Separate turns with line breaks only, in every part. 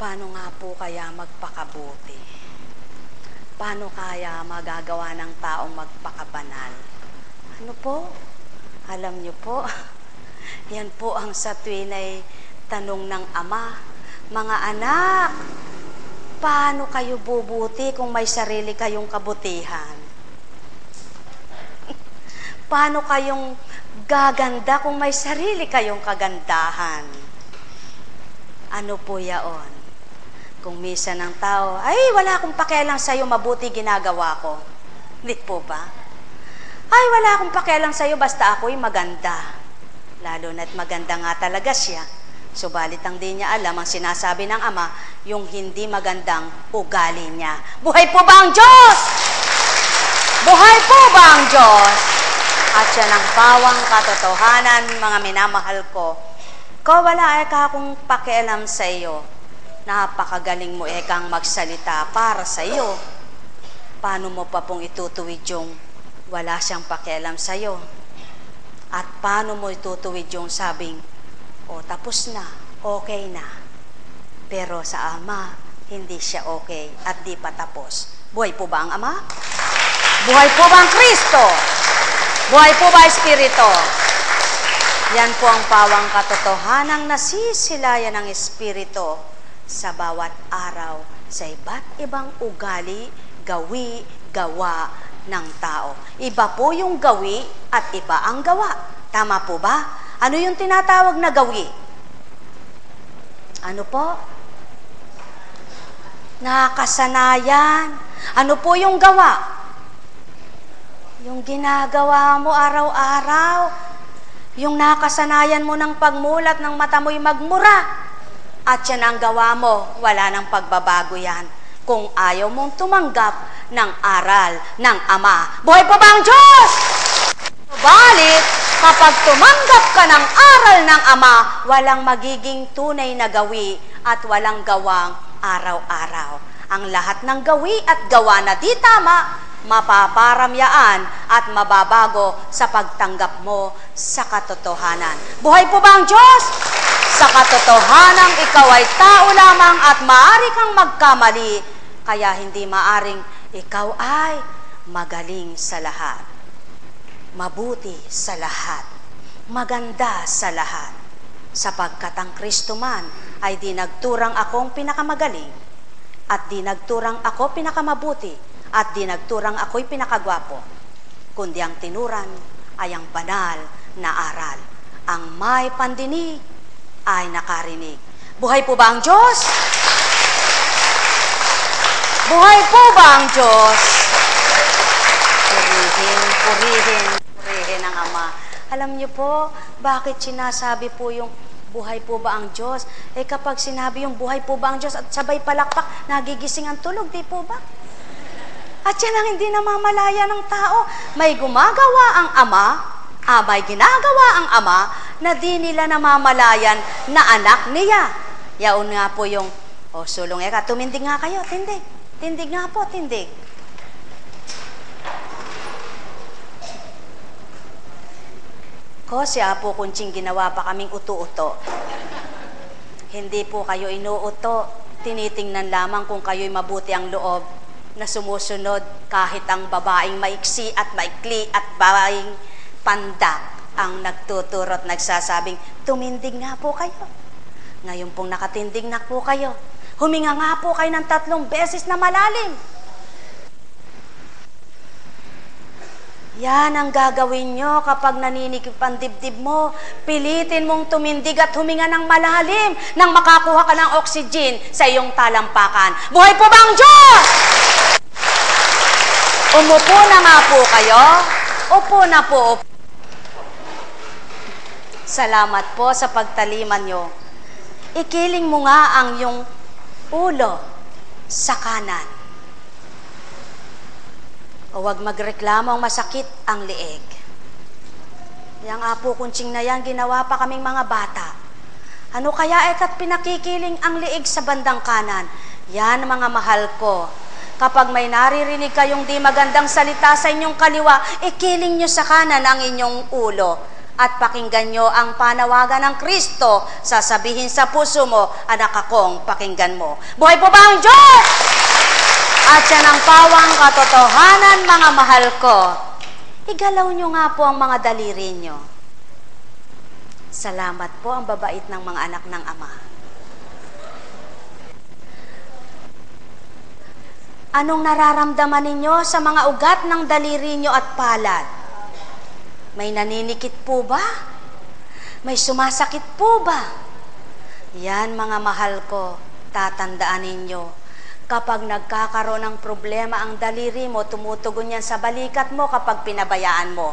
Paano nga po kaya magpakabuti? Paano kaya magagawa ng taong magpakabanal? Ano po? Alam niyo po, yan po ang sa tuwin ay tanong ng Ama. Mga anak, paano kayo bubuti kung may sarili kayong kabutihan? Paano kayong gaganda kung may sarili kayong kagandahan? Ano po yaon? Kung misa ng tao, ay wala akong pakialam sa'yo, mabuti ginagawa ko. Hindi po ba? Ay wala akong pakialam sa'yo, basta ako'y maganda. Lalo na't maganda nga talaga siya. Subalit ang di niya alam, ang sinasabi ng Ama, yung hindi magandang ugali niya. Buhay po ba ang Diyos? Buhay po ba ang Diyos? At siya ng pawang katotohanan, mga minamahal ko. Wala akong pakialam sa iyo. Napakagaling mo kang magsalita para sa iyo. Paano mo pa pong itutuwid yung wala siyang pakialam sa iyo? At paano mo itutuwid yung sabing, tapos na, okay na. Pero sa Ama, hindi siya okay at di pa tapos. Buhay po ba ang Ama? Buhay po ba ang Kristo? Buhay po ba Espiritu? Yan po ang pawang katotohanang nasisilayan ng Espiritu sa bawat araw sa iba't ibang ugali, gawi, gawa ng tao. Iba po yung gawi at iba ang gawa. Tama po ba? Ano yung tinatawag na gawi? Ano po? Nakasanayan. Ano po yung gawa? Yung ginagawa mo araw-araw. Yung nakasanayan mo ng pagmulat ng mata mo'y magmura. At yan ang gawa mo, wala nang pagbabago yan. Kung ayaw mong tumanggap ng aral ng Ama. Buhay pa ba ang Diyos? Subalit, kapag tumanggap ka ng aral ng Ama, walang magiging tunay na gawi at walang gawang araw-araw. Ang lahat ng gawi at gawa na di tama, mapaparamyaan at mababago sa pagtanggap mo sa katotohanan. Buhay po ba ang Diyos? Sa katotohanan, ikaw ay tao lamang at maaari kang magkamali, kaya hindi maaring ikaw ay magaling sa lahat, mabuti sa lahat, maganda sa lahat, sapagkat ang Kristo man ay di nagturang akong pinakamagaling, at di nagturang ako pinakamabuti, at di nagturang ako'y pinakagwapo, kundi ang tinuran ay ang banal na aral. Ang may pandinig ay nakarinig. Buhay po ba ang Diyos? Buhay po ba ang Diyos? Purihin ang Ama. Alam niyo po, bakit sinasabi po yung buhay po ba ang Diyos? Kapag sinabi yung buhay po ba ang Diyos at sabay palakpak, nagigising ang tulog, di po ba? At yan ang hindi namamalaya ng tao. May gumagawa ang Ama, may ginagawa ang Ama na di nila namamalayan na anak niya. Yaon nga po yung, sulong tumindig nga kayo, tindig. Tindig nga po, tindig. Siya po kunching ginawa pa kaming uto-uto. Hindi po kayo inuuto. Tinitingnan lamang kung kayo'y mabuti ang loob na sumusunod kahit ang babaeng maiksi at maikli at babaeng pandak ang nagtuturo at nagsasabing, tumindig nga po kayo. Ngayon pong nakatindig na po kayo, huminga nga po kayo ng 3 beses na malalim. Yan ang gagawin nyo kapag naninikip ang dibdib mo. Pilitin mong tumindig at huminga ng malalim nang makakuha ka ng oxygen sa iyong talampakan. Buhay po ba ang Diyos? Umupo na nga po kayo. Upo na po. Salamat po sa pagtaliman nyo. Ikiling mo nga ang iyong ulo sa kanan. O huwag magreklamo ang masakit ang liig. Yang apo kunching na yan, ginawa pa kaming mga bata. Ano kaya kat pinakikiling ang liig sa bandang kanan? Yan mga mahal ko. Kapag may naririnig kayong di magandang salita sa inyong kaliwa, ikiling nyo sa kanan ang inyong ulo. at pakinggan nyo ang panawagan ng Kristo. Sasabihin sa puso mo, anak akong pakinggan mo. Buhay po ba ang Diyos? At yan ang pawang katotohanan, mga mahal ko. Igalaw nyo nga po ang mga daliri nyo. Salamat po ang babait ng mga anak ng Ama. Anong nararamdaman ninyo sa mga ugat ng daliri nyo at palad? May naninikit po ba? May sumasakit po ba? Yan, mga mahal ko, tatandaan ninyo. Kapag nagkakaroon ng problema ang daliri mo, tumutugon yan sa balikat mo kapag pinabayaan mo.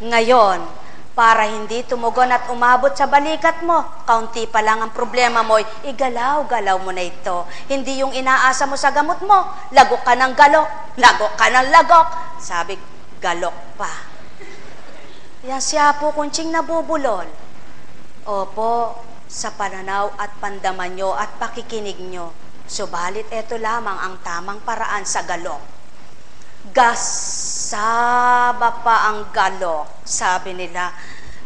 Ngayon, para hindi tumugon at umabot sa balikat mo, kaunti pa lang ang problema mo, igalaw-galaw mo na ito. Hindi yung inaasa mo sa gamot mo, lagok ka ng lagok ka ng lagok. Sabi, galok pa. Yan siya po kunching nabubulol. Opo, sa pananaw at pandaman nyo at pakikinig nyo. Subalit ito lamang ang tamang paraan sa galok. Gasaba pa ang galok, sabi nila.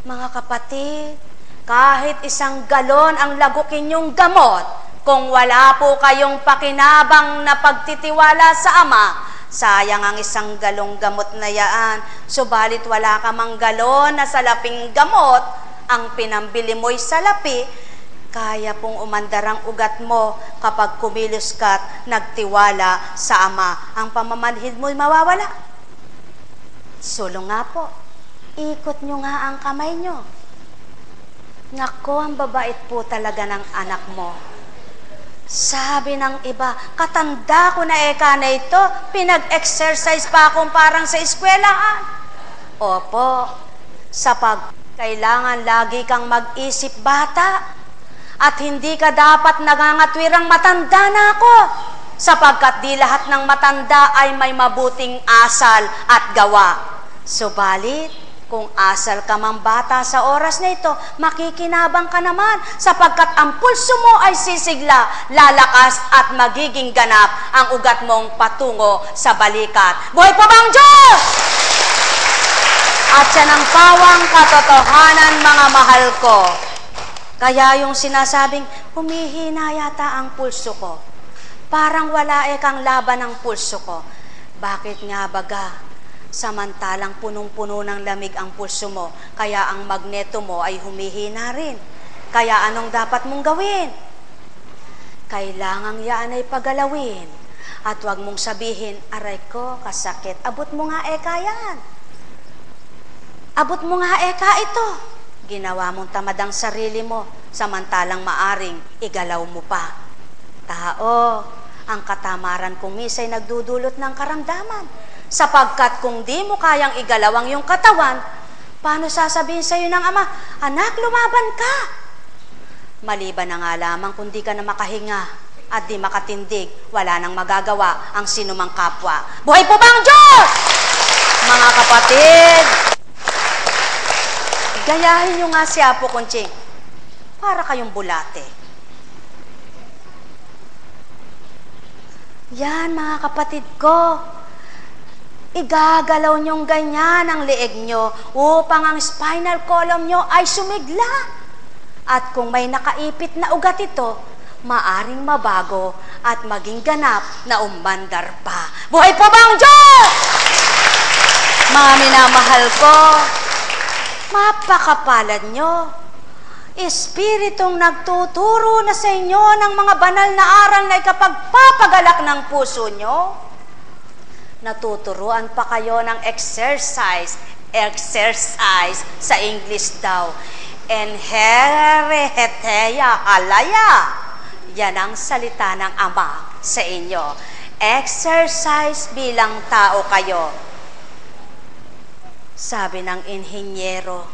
Mga kapatid, kahit isang galon ang lagukin yung gamot, kung wala po kayong pakinabang na pagtitiwala sa Ama, sayang ang isang galong gamot na yaan. Subalit wala ka mang galon na salaping gamot, ang pinambili mo'y salapi, kaya pong umandar ang ugat mo kapag kumilos ka't nagtiwala sa Ama. Ang pamamanhid mo'y mawawala. Sulong nga po. Ikot nyo nga ang kamay nyo. Nako, ang babait po talaga ng anak mo. Sabi ng iba, katanda ko na eka na ito, pinag-exercise pa akong parang sa eskwelahan. Opo, kailangan lagi kang mag-isip bata. At hindi ka dapat nangangatwirang matanda na ako, sapagkat di lahat ng matanda ay may mabuting asal at gawa. Subalit, kung asal ka mang bata sa oras na ito, makikinabang ka naman, sapagkat ang pulso mo ay sisigla, lalakas at magiging ganap ang ugat mong patungo sa balikat. Buhay po ba ang Diyos? At yan ang pawang katotohanan, mga mahal ko. Kaya yung sinasabing, humihina yata ang pulso ko. Parang wala kang laban ng pulso ko. Bakit nga baga? Samantalang punong-puno ng lamig ang pulso mo, kaya ang magneto mo ay humihina rin. Kaya anong dapat mong gawin? Kailangang yaan ay pagalawin. At huwag mong sabihin, aray ko, kasakit. Abot mo nga yan. Abot mo nga ito. Ginawa mong tamad ang sarili mo, samantalang maaring igalaw mo pa. Tao, ang katamaran kung misa'y nagdudulot ng karamdaman. Sapagkat kung di mo kayang igalaw ang iyong katawan, paano sasabihin sa'yo ng Ama, anak, lumaban ka? Maliban na nga lamang kung di ka na makahinga at di makatindig, wala nang magagawa ang sinumang kapwa. Buhay po ba ang Diyos? Mga kapatid, gayahin nyo nga si Apo Kunching. Para kayong bulate. Yan, mga kapatid ko. Igagalaw nyong ganyan ang leeg nyo upang ang spinal column nyo ay sumigla. At kung may nakaipit na ugat ito, maaring mabago at maging ganap na umandar pa. Buhay po ba ang Diyos? Mga minamahal ko, mapakapalad nyo. Espiritong nagtuturo na sa inyo ng mga banal na aral na ikapagpapagalak ng puso nyo. Natuturuan pa kayo ng exercise sa English daw. Enhereheteya halaya. Yan ang salita ng Ama sa inyo. Exercise bilang tao kayo. Sabi ng inhinyero,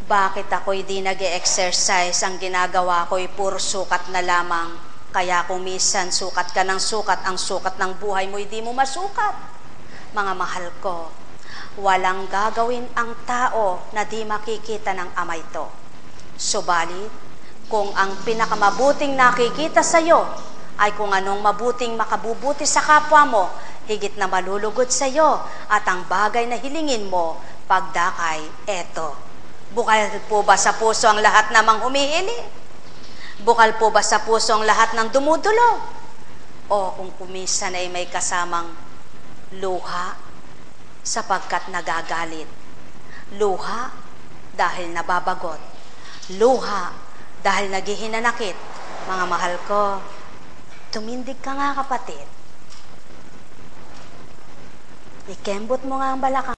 bakit ako'y di nag-e-exercise? Ang ginagawa ko'y puro sukat na lamang. Kaya kung minsan sukat ka ng sukat, ang sukat ng buhay mo'y di mo masukat. Mga mahal ko, walang gagawin ang tao na di makikita ng Ama ito. Subalit, kung ang pinakamabuting nakikita sa iyo ay kung anong mabuting makabubuti sa kapwa mo, higit na malulugod sa iyo at ang bagay na hilingin mo, pagdakay, eto. Bukal po ba sa puso ang lahat namang humihili? Bukal po ba sa puso ang lahat ng dumudulo? O kung kuminsan ay may kasamang luha sapagkat nagagalit. Luha dahil nababagot. Luha dahil naghihinanakit. Mga mahal ko, tumindig ka nga kapatid. Ikembot mo nga ang balakang.